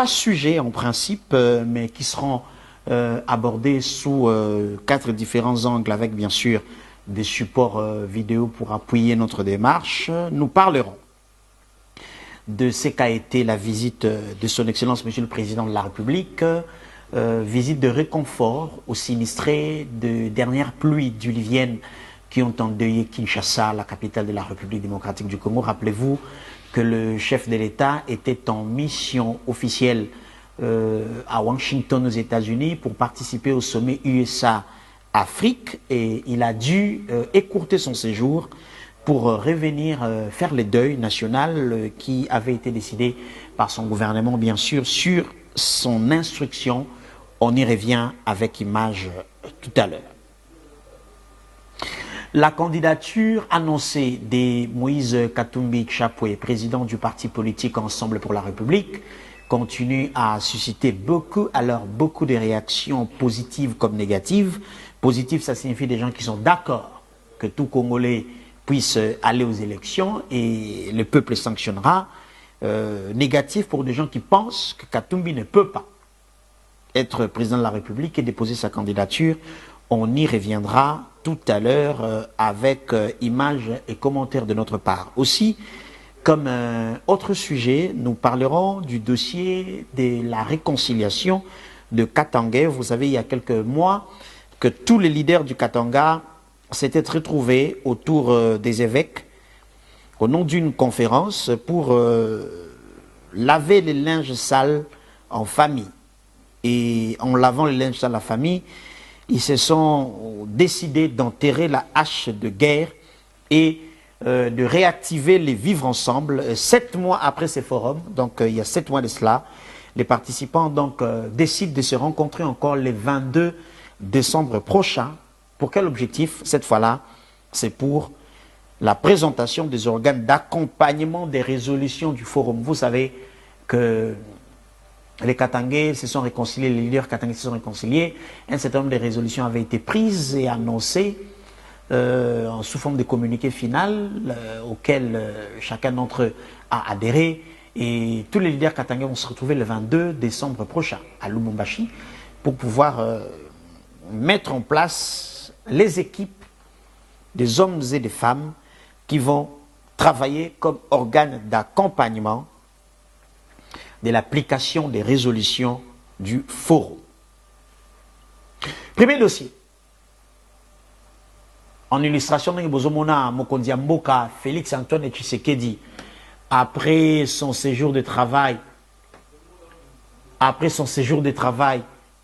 3 sujets en principe, mais qui seront abordés sous 4 différents angles, avec bien sûr des supports vidéo pour appuyer notre démarche. Nous parlerons de ce qu'a été la visite de son Excellence Monsieur le Président de la République, visite de réconfort aux sinistrés de dernières pluies diluviennes qui ont endeuillé Kinshasa, la capitale de la République démocratique du Congo. Rappelez-vous que le chef de l'État était en mission officielle à Washington aux États-Unis pour participer au sommet USA-Afrique, et il a dû écourter son séjour pour revenir faire le deuil national qui avait été décidé par son gouvernement, bien sûr, sur son instruction. On y revient avec image tout à l'heure. La candidature annoncée de Moïse Katumbi Chapwe, président du parti politique Ensemble pour la République, continue à susciter beaucoup de réactions positives comme négatives. Positive, ça signifie des gens qui sont d'accord que tout Congolais puisse aller aux élections et le peuple sanctionnera. Négatif pour des gens qui pensent que Katumbi ne peut pas être président de la République et déposer sa candidature. On y reviendra tout à l'heure avec images et commentaires de notre part. Aussi, comme autre sujet, nous parlerons du dossier de la réconciliation de Katanga. Vous savez, il y a quelques mois, que tous les leaders du Katanga s'étaient retrouvés autour des évêques au nom d'une conférence pour laver les linges sales en famille. Et en lavant les linges sales en famille, ils se sont décidés d'enterrer la hache de guerre et de réactiver les vivre ensemble. 7 mois après ces forums, donc il y a 7 mois de cela, les participants donc décident de se rencontrer encore le 22 décembre prochain. Pour quel objectif? Cette fois-là, c'est pour la présentation des organes d'accompagnement des résolutions du forum. Vous savez que les Katangais se sont réconciliés, les leaders Katangais se sont réconciliés. Un certain nombre de résolutions avaient été prises et annoncées sous forme de communiqué final auquel chacun d'entre eux a adhéré. Et tous les leaders Katangais vont se retrouver le 22 décembre prochain à Lubumbashi pour pouvoir mettre en place les équipes des hommes et des femmes qui vont travailler comme organes d'accompagnement de l'application des résolutions du forum. Premier dossier. En illustration, Mokonzi Mboka, Félix Antoine Tshisekedi, après son séjour de travail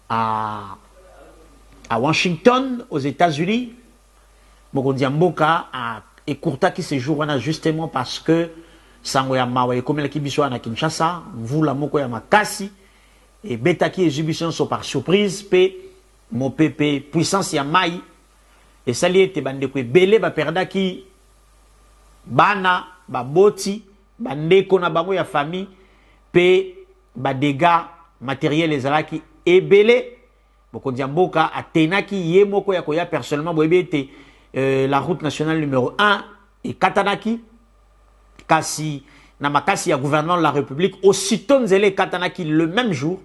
à Washington, aux États-Unis, Mokonzi Mboka a écourté ce séjour justement parce que sango ya mawa comme la kibiso na Kinshasa, vula moko ya makasi et betaki exhibition so par surprise pe mo pepe puissance ya mai et sali ete bande ko belé ba perdaki bana ba boti bandeko na bango ya famille pe ba dégâts matériels ezalaki ebele. Mokonzi Mboka atenaki ye moko ya koya personnellement boyebete la route nationale numéro 1 et katanaki kasi na makasi ya gouvernement de la République. Aussitôt nzele katanaki le même jour,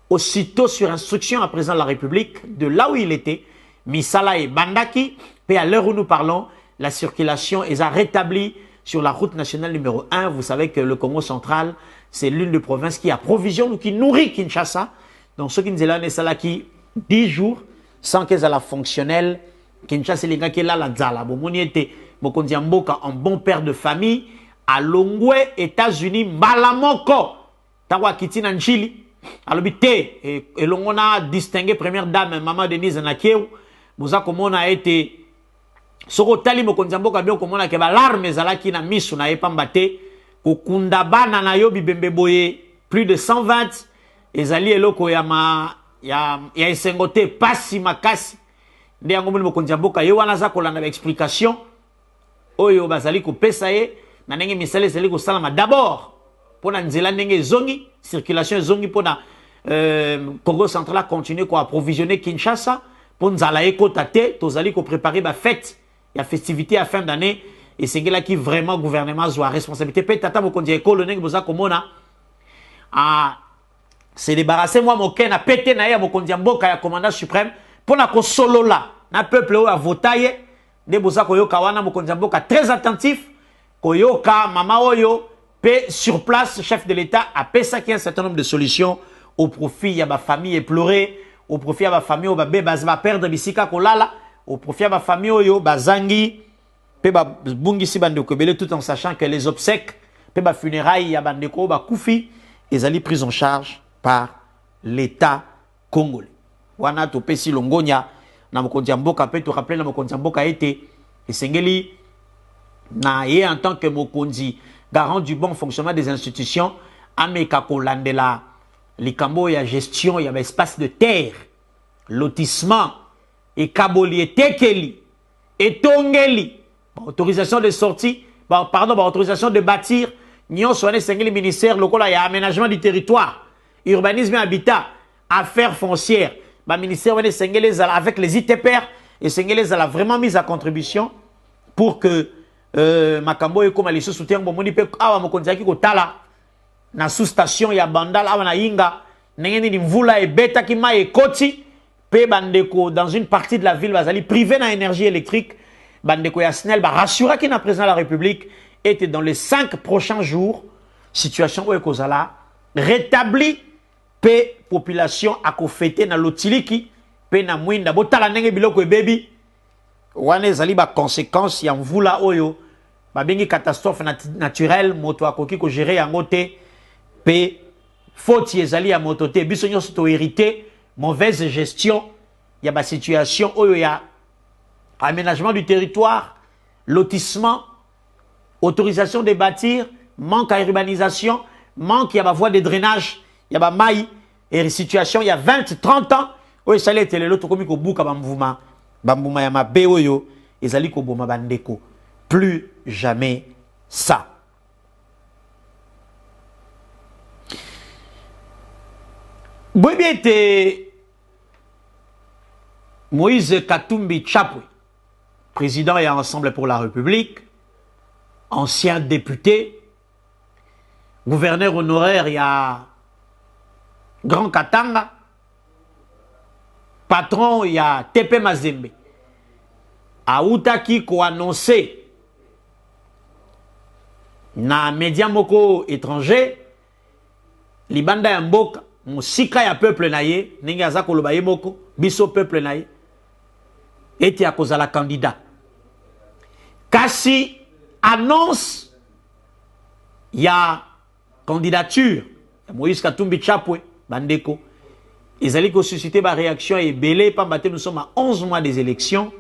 aussitôt sur instruction à président de la République de là où il était, misala et bandaki, et à l'heure où nous parlons, la circulation est rétablie sur la route nationale numéro 1. Vous savez que le Congo central, c'est l'une des provinces qui approvisionne ou qui nourrit Kinshasa. Donc ceux qui nous ont salaki 10 jours sans qu'elle soit fonctionnelle, Kinshasa les gars qui là la dzala. Bon, mon était Mokonzi Mboka en bon père de famille à Longwe, États-Unis, Malamoko, Tawa Kitina Nchili, à l'habité, et l'on a distingué première dame, Maman Denise Nakeu, Mouza Komona a été, Soko Tali Mokonzi Mboka bien Komona Keba, l'arme Zalaki na Misu na Epambate, Kokundabana na Yobi Bembeboye, plus de 120, et Zali Eloko Yama, ya Esengote, Pasi Makasi, Nde Angomoni Mokonzi Mboka, Yewana Zakola na explication, Oyo Bazali Kopesaye, nanenge misale zeli ko salama d'abord pour na nzela ndenge zongi circulation zongi pour na Congo central continuer ko approvisionner Kinshasa pour nzala ekota te tozali ko préparer ba fête ya festivité à fin d'année et c'est là qui vraiment gouvernement a responsabilité peut tata Mokonzi ekolo ndenge boza komona a se débarrasser moi moké na pété na ya mokonzi mboka ya commandant suprême pour na ko solo là na peuple o a votaye de boza ko yoka wana mokonzi mboka très attentif ko yoka mama oyo pe sur place chef de l'état a pesa qui un certain nombre de solutions au profit ya ba famille éplorée au profit ya ba famille o ba bébé ba perdre bisika ko lala au profit ya ba famille oyo bazangi pe ba bungisi bandeko belé tout en sachant que les obsèques pe ba funérailles ya bandeko ba kufi ezali prise en charge par l'État congolais. Wana to pesi longonya na mokonzi mboka pe to rappeler na mokonzi mboka été esengeli na ye en tant que mokonzi garant du bon fonctionnement des institutions ameka kolandela likambo ya gestion ya espace de terre lotissement et kaboli tekeli et tongeli autorisation de sortie pardon autorisation de bâtir nyon soane sengeli ministère lokola ya aménagement du territoire urbanisme et habitat, affaires foncières, le ministère avec les ITPR et Sengelez a vraiment mis à contribution pour que Makambo et comme les soutien bomoni pe awa mokonzaki ko tala na sous-station ya bandal awa na inga nengeni ni mvula e beta ki ma e koti pe bandeko dans une partie de la ville bazali privé na énergie électrique bandeko ya SNEL ba rassura ki na président de la République était dans les 5 prochains jours situation où ekozala rétabli pe population a fêté na lotiliki pe na mwinda botala ndenge biloko ebebi wana ezali ba conséquences ya mvula oyo ba bengi catastrophe naturelle moto akoki ko gérer yango te pe faute ezali ya moto te biso nyonso to hérité mauvaise gestion ya ba situation oyo ya aménagement du territoire lotissement autorisation de bâtir manque à urbanisation manque ya ba voie de drainage il y a maï et situation il y a 20-30 ans où ça allait télé l'autre comme ko buka bamvuma ya mabe oyo ezali ko boma bandeko plus jamais ça. Boyebi était Moïse Katumbi Chapwe, président et Ensemble pour la République, ancien député, gouverneur honoraire il y a Grand Katanga, patron il y a Tepe Mazembe, Aoutaki ko annoncé na média moko étranger, libanda ya mboka, musika ya peuple na ye, ningi aza koloba ye moko, biso peuple na ye, eti akozala candidat. Kasi annonce ya candidature Moïse Katumbi Chapwe bandeko ezali ko susciter ba réaction et belé pambate nous sommes à 11 mois des élections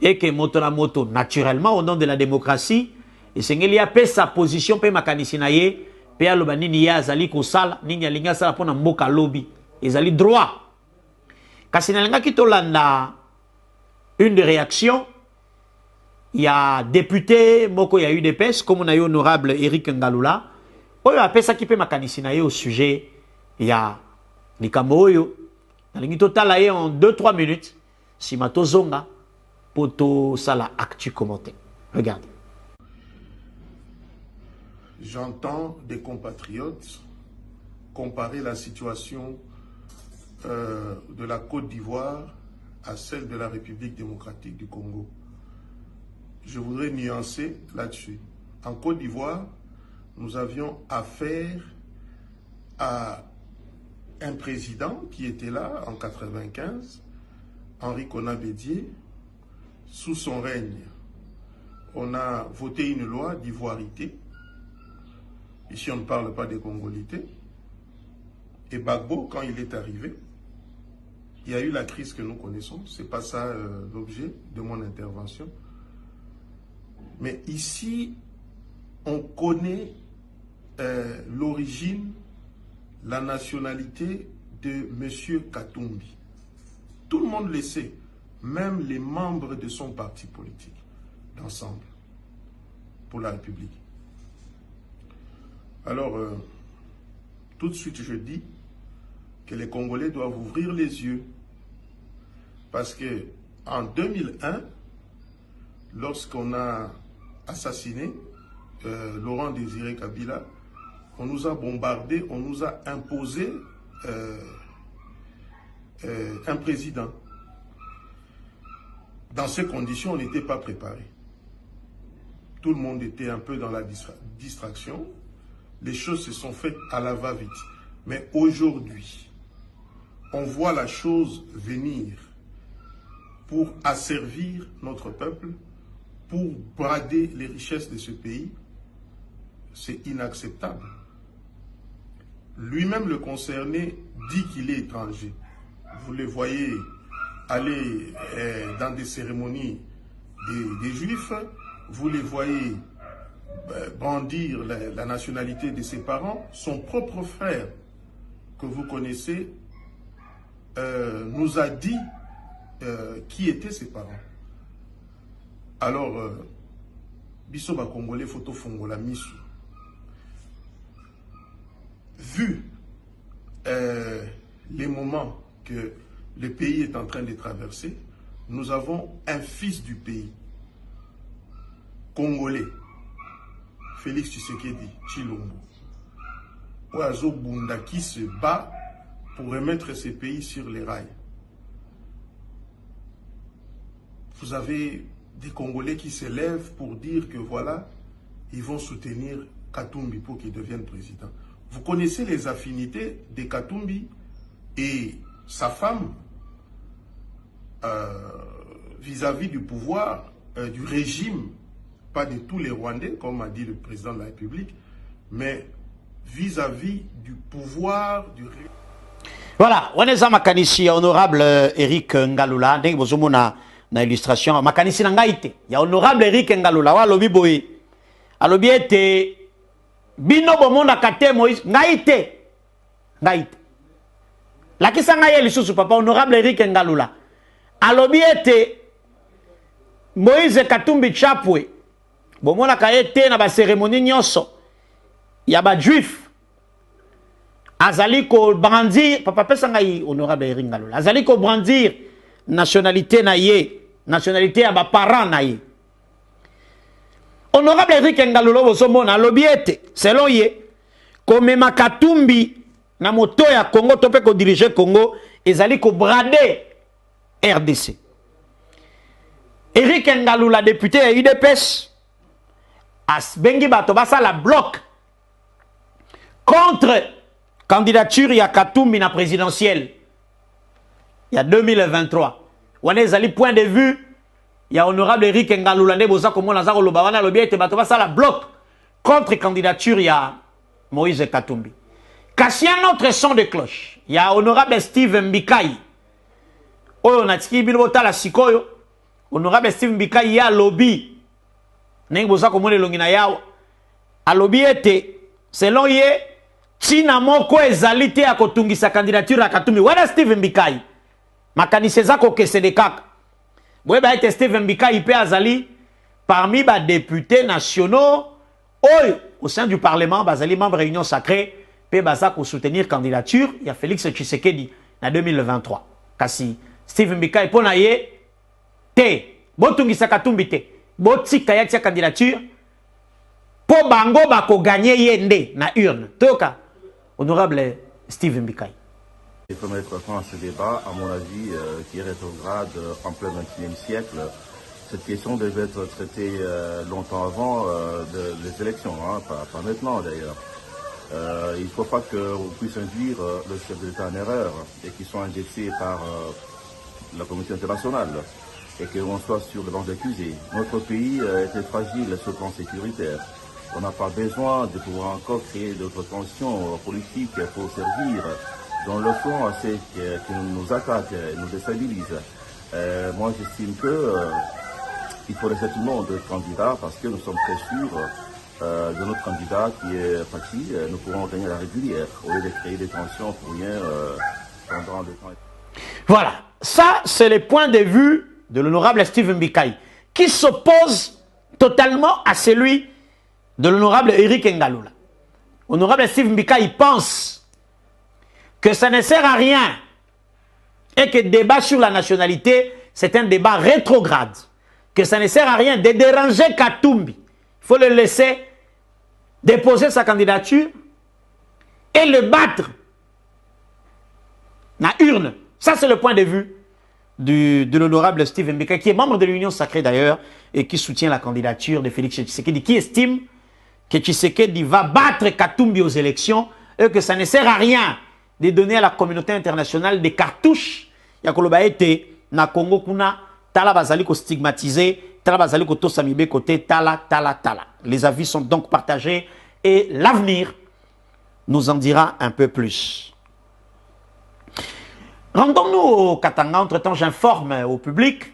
et que moto na moto naturellement au nom de la démocratie et sengeli a pe sa position pe makanisi na ye pe aloba nini ya azali ko sala nini alinga sala pona mboka lobby ezali droit kasi na linga kitolanda une des réactions il y a député moko ya UDPS comme on a eu honorable Eric Ngalula oyo apesa ki pe makanisi na ye au sujet ya likambo oyo nalingi totala ye en 2-3 minutes si matozonga poto sala actu commenté. Regardez. J'entends des compatriotes comparer la situation de la Côte d'Ivoire à celle de la République démocratique du Congo. Je voudrais nuancer là-dessus. En Côte d'Ivoire, nous avions affaire à un président qui était là en 1995, Henri Konan Bédié. Sous son règne, on a voté une loi d'ivoirité. Ici, on ne parle pas des congolités. Et Gbagbo, quand il est arrivé, il y a eu la crise que nous connaissons. Ce n'est pas ça l'objet de mon intervention. Mais ici, on connaît l'origine, la nationalité de M. Katumbi. Tout le monde le sait, même les membres de son parti politique, d'ensemble, pour la République. Alors, tout de suite, je dis que les Congolais doivent ouvrir les yeux. Parce que en 2001, lorsqu'on a assassiné Laurent Désiré Kabila, on nous a bombardé, on nous a imposé un président. Dans ces conditions, on n'était pas préparé. Tout le monde était un peu dans la distraction. Les choses se sont faites à la va-vite. Mais aujourd'hui, on voit la chose venir pour asservir notre peuple, pour brader les richesses de ce pays. C'est inacceptable. Lui-même, le concerné, dit qu'il est étranger. Vous le voyez aller dans des cérémonies des Juifs, vous les voyez brandir la nationalité de ses parents. Son propre frère, que vous connaissez, nous a dit qui étaient ses parents. Alors, biso ba Congolais photo fongola misu. Vu les moments que le pays est en train de traverser, nous avons un fils du pays, Congolais, Félix Tshisekedi Tshilombo, Oazo Bunda, qui se bat pour remettre ce pays sur les rails. Vous avez des Congolais qui se lèvent pour dire que voilà, ils vont soutenir Katumbi pour qu'il devienne président. Vous connaissez les affinités de Katumbi et sa femme vis-à-vis du pouvoir, du régime, pas de tous les Rwandais, comme a dit le président de la République, mais vis-à-vis du pouvoir du régime. Voilà, on est à Makanisi, honorable Eric Ngalula, ndenge bozomona na illustration, Makanisi na ngaite, ya honorable Eric Ngalula, wa lobi boye, alobi ete, bino bomona kate Moïse, ngaite, ngaite. Lakisa ngaye lisusu papa, honorable Eric Ngalula, alobi ete, Moïse Katumbi Chapwe, bomona kaete na ba cérémonie nyonso, ya ba juif, azali ko brandir, papa pesa ngai honorable Eric Ngalula, azali ko brandir nationalité na ye, nationalité ya ba parents na ye. Honorable Eric Ngalula bozomona alobi ete, selon ye, komema Katumbi na moto ya Congo tope ko diriger Congo, ezali ko brader RDC. Eric Ngalula, député ya UDPS, bengi bato basala bloc contre candidature ya Katumbi na présidentielle il y a 2023. Wane ezali point de vue ya honorable Eric Ngalula nde boza komona za koloba wana lobi ete bato basala bloc contre candidature ya Moïse Katumbi. Kasi un autre son de cloche, ya honorable Steve Mbikai. Oyo natiki bino botala sikoyo, honorable Steve Mbikai ya lobby nenge boza komona elongi na yawa. Alobi ete selon ye Tina moko ezali te ya kotungisa candidature ya Katumbi. Wana Steve Mbikai makanisi ezako kesede kaka. Boye ba ete Steve Mbikai pe azali parmi ba députés nationaux oyo au sein du parlement bazali membre réunion sacrée pe baza ko soutenir candidature ya Félix Tshisekedi na 2023. Kasi Steve Mbikai pona ye te botungisa Katumbi te. Botika ya tia candidature po bango bako gagner yende na urne. Toka honorable Steve Mbikai. Il faut mettre fin à ce débat, à mon avis, qui est rétrograde en plein XXIe siècle. Cette question devait être traitée longtemps avant les élections, hein, pas maintenant d'ailleurs. Il ne faut pas qu'on puisse induire le chef de l'État en erreur et qu'il soit indexé par la communauté internationale et qu'on soit sur le banc d'accusés. Notre pays était fragile sur le plan sécuritaire. On n'a pas besoin de pouvoir encore créer d'autres tensions politiques pour servir dans le fond à ceux qui nous attaquent et nous déstabilisent. Moi, j'estime qu'il faut laisser tout le monde candidat parce que nous sommes très sûrs de notre candidat qui est parti. Nous pourrons gagner la régulière au lieu de créer des tensions pour rien pendant le temps. Voilà, ça c'est le point de vue de l'honorable Steve Mbikai qui s'oppose totalement à celui de l'honorable Eric Ngalula. Honorable Steve Mbikai pense que ça ne sert à rien et que le débat sur la nationalité, c'est un débat rétrograde. Que ça ne sert à rien de déranger Katumbi. Il faut le laisser déposer sa candidature et le battre na urne. Ça, c'est le point de vue de l'honorable Steve Mbeka, qui est membre de l'Union sacrée d'ailleurs, et qui soutient la candidature de Félix Tshisekedi, qui estime que Tshisekedi va battre Katumbi aux élections et que ça ne sert à rien de donner à la communauté internationale des cartouches. Yakoloba ete na Congo kuna tala bazali ko stigmatiser, tala bazali ko tosamibe côté tala. Les avis sont donc partagés et l'avenir nous en dira un peu plus. Rendons-nous au Katanga. Entre-temps, j'informe au public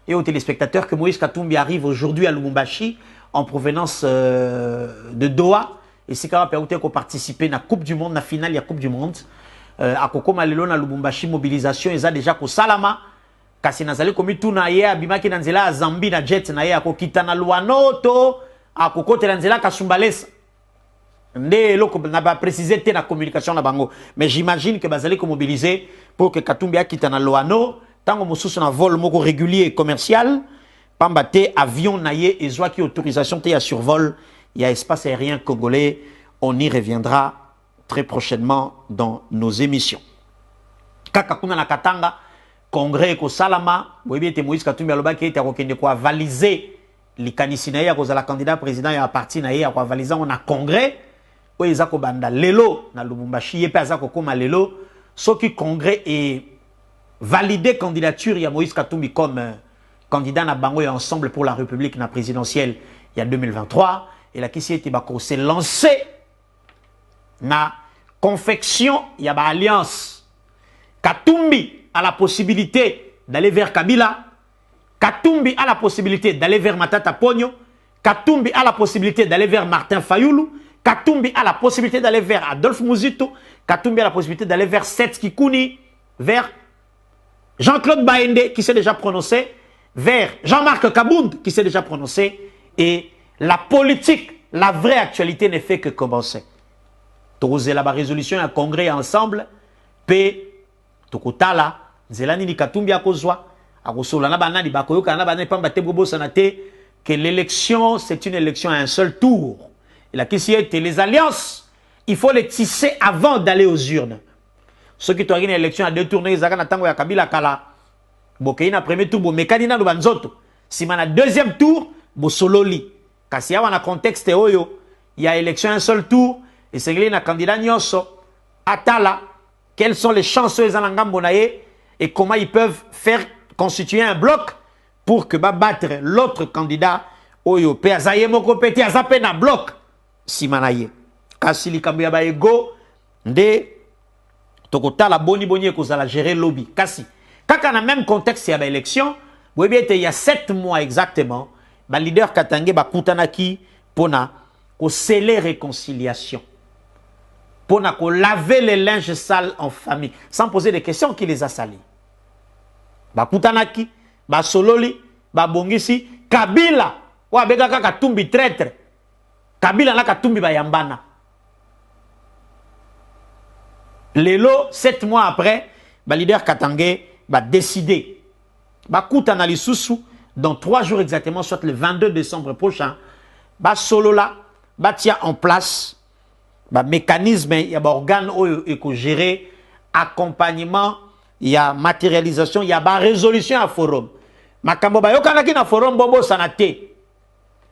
et aux téléspectateurs que Moïse Katumbi arrive aujourd'hui à Lubumbashi en provenance de Doha. Et c'est quand même pour participer à la Coupe du Monde, la finale de la Coupe du Monde. À Koko Malelo na Lubumbashi, mobilisation, ils ont déjà ko salama. Kasi nazali komi tu na ye abimaki na nzela Zambie na jet na ye akokita na Luanoto akokote na nzela Kasumbalesa. Nde loko na ba préciser te na communication na bango. Mais j'imagine que bazali ko mobiliser pour que Katumbi akita na Luano tango mosusu na vol moko régulier commercial pamba te avion na ye ezwa ki autorisation te ya survol ya espace aérien congolais. On y reviendra très prochainement dans nos émissions. Kaka kuna na Katanga congrès ko salama boyebi ete Moïse Katumbi alobaki ete akokende ko avaliser likanisi na ye akozala candidat président ya parti na ye akovaliser on a congrès oyo eza kobanda lelo na Lubumbashi ye pe aza kokoma lelo soki congrès est validé candidature ya Moïse Katumbi comme candidat na bango ya ensemble pour la République na présidentielle il y a 2023 et la kisi ete bako se lancer na confection ya ba alliance. Katumbi a la possibilité d'aller vers Kabila. Katumbi a la possibilité d'aller vers Matata Ponyo. Katumbi a la possibilité d'aller vers Martin Fayoulou. Katumbi a la possibilité d'aller vers Adolphe Muzito. Katumbi a la possibilité d'aller vers Seth Kikouni, vers Jean-Claude Baende qui s'est déjà prononcé, vers Jean-Marc Kabound qui s'est déjà prononcé. Et la politique, la vraie actualité ne fait que commencer. Tosé la résolution un congrès ensemble, P. Tokotala, Zelani ni Katumbi akozwa, akosola na banani bakoyoka na banani pamba te bobo sanate que l'élection c'est une élection à un seul tour. Et la question est les alliances, il faut les tisser avant d'aller aux urnes. Ceux qui ont une élection à deux tours, ils ont tango ya Kabila kala. Bokei na premier tour bo mekani na banzoto. Si mana deuxième tour, bo sololi. Kasi ya wana contexte oyo, il y a élection un seul tour et c'est na candidat nyonso atala. Quelles sont les chances et comment ils peuvent faire constituer un bloc pour que battre l'autre candidat oyo pe azaye moko peti azape na bloc simanaye kasi likambo ya ba ego nde tokota la boni ekozala gérer lobby kasi kaka na même contexte ya ba élection boyebi ete il y a 7 mois exactement ba leader Katangé bakutanaki pona ko sceller réconciliation. Pour laver les linges sales en famille, sans poser des questions qui les a salis. Bakutanaki, Basololi, Babongisi, Kabila, Wabega Katumbi traître, Kabila na Katumbi Bayambana. Lelo, 7 mois après, le leader Katangé va décider. Bakutana Lisusu, dans 3 jours exactement, soit le 22 décembre prochain, Basolola, Batia en place. Bah, mécanisme, il y a organe qui gérer accompagnement, il y a matérialisation, il y a résolution à forum. Makambo ba yokanaki na forum bobo sanate.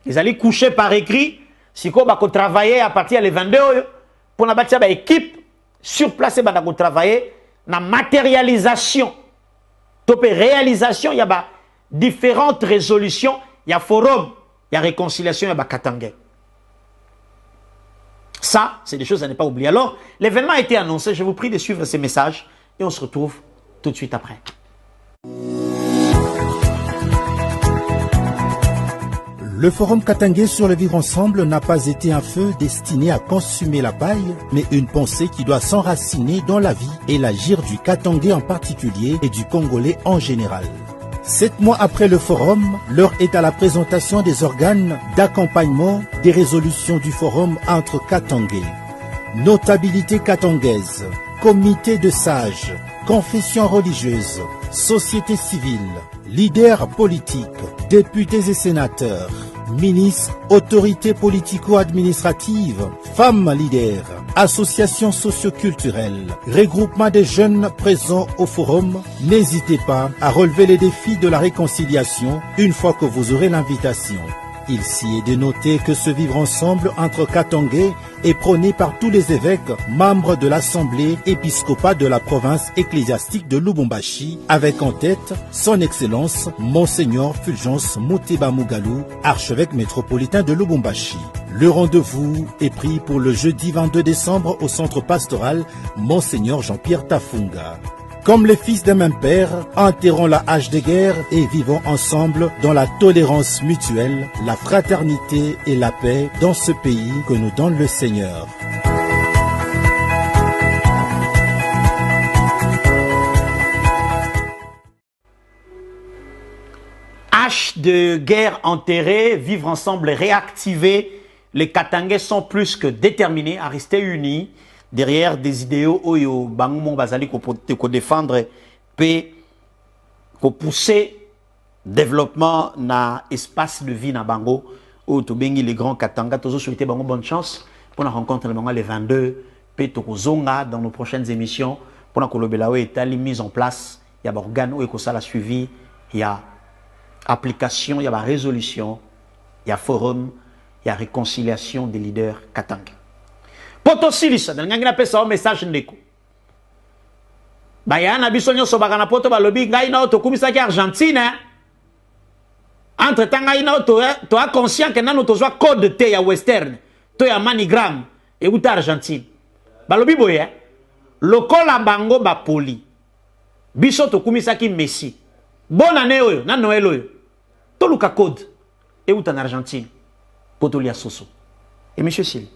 Ils allaient coucher par écrit, si ko ba ko travailler à partir les 22 pour na bâtir ba équipe sur place ba ko travailler na matérialisation. Topé réalisation, il y a différentes résolutions, il y a forum, il y a réconciliation, il y a Katangé. Ça, c'est des choses à ne pas oublier. Alors, l'événement a été annoncé. Je vous prie de suivre ces messages et on se retrouve tout de suite après. Le forum Katangé sur le vivre ensemble n'a pas été un feu destiné à consumer la paille, mais une pensée qui doit s'enraciner dans la vie et l'agir du Katangé en particulier et du Congolais en général. 7 mois après le forum, l'heure est à la présentation des organes d'accompagnement des résolutions du forum entre Katangé. Notabilité katangaise, comité de sages, confession religieuse, société civile, leaders politiques, députés et sénateurs. Ministres, autorités politico-administratives, femmes leaders, associations socio-culturelles, regroupements des jeunes présents au forum, n'hésitez pas à relever les défis de la réconciliation une fois que vous aurez l'invitation. Il s'y est de noter que ce vivre ensemble entre Katangais est prôné par tous les évêques, membres de l'Assemblée épiscopale de la province ecclésiastique de Lubumbashi, avec en tête son Excellence Monseigneur Fulgence Muteba Mugalu, archevêque métropolitain de Lubumbashi. Le rendez-vous est pris pour le jeudi 22 décembre au centre pastoral Monseigneur Jean-Pierre Tafunga. Comme les fils d'un même père, enterrons la hache de guerre et vivons ensemble dans la tolérance mutuelle, la fraternité et la paix dans ce pays que nous donne le Seigneur. Hache de guerre enterrée, vivre ensemble, réactiver. Les Katangais sont plus que déterminés à rester unis derrière des idéaux oyo bangumon bazali ko défendre pe ko pousser développement na espace de vie na bango o to bengi les grands Katanga tozo souhaiter bango bonne chance pour la rencontre le les 22 pe to zonga dans nos prochaines émissions pour la kolobelawe etali mise en place il y a organe o ko sala suivi il y a application il y a résolution il y a forum il y a réconciliation des leaders Katanga. Poto silisa, dans ngangina pesa un message ndeko. Bayana biso nyonso bakana poto balobi ngai na to kumisa ki Argentine. Entre temps ngai na to a conscient que nano to zwa code T ya Western, to ya Manigram et uta Argentine. Balobi boye. Lokola bango ba poli. Biso to kumisa ki Messi. Bonne année oyo, na Noël oyo. To luka code et uta en Argentine. Poto lia soso. Et monsieur Sil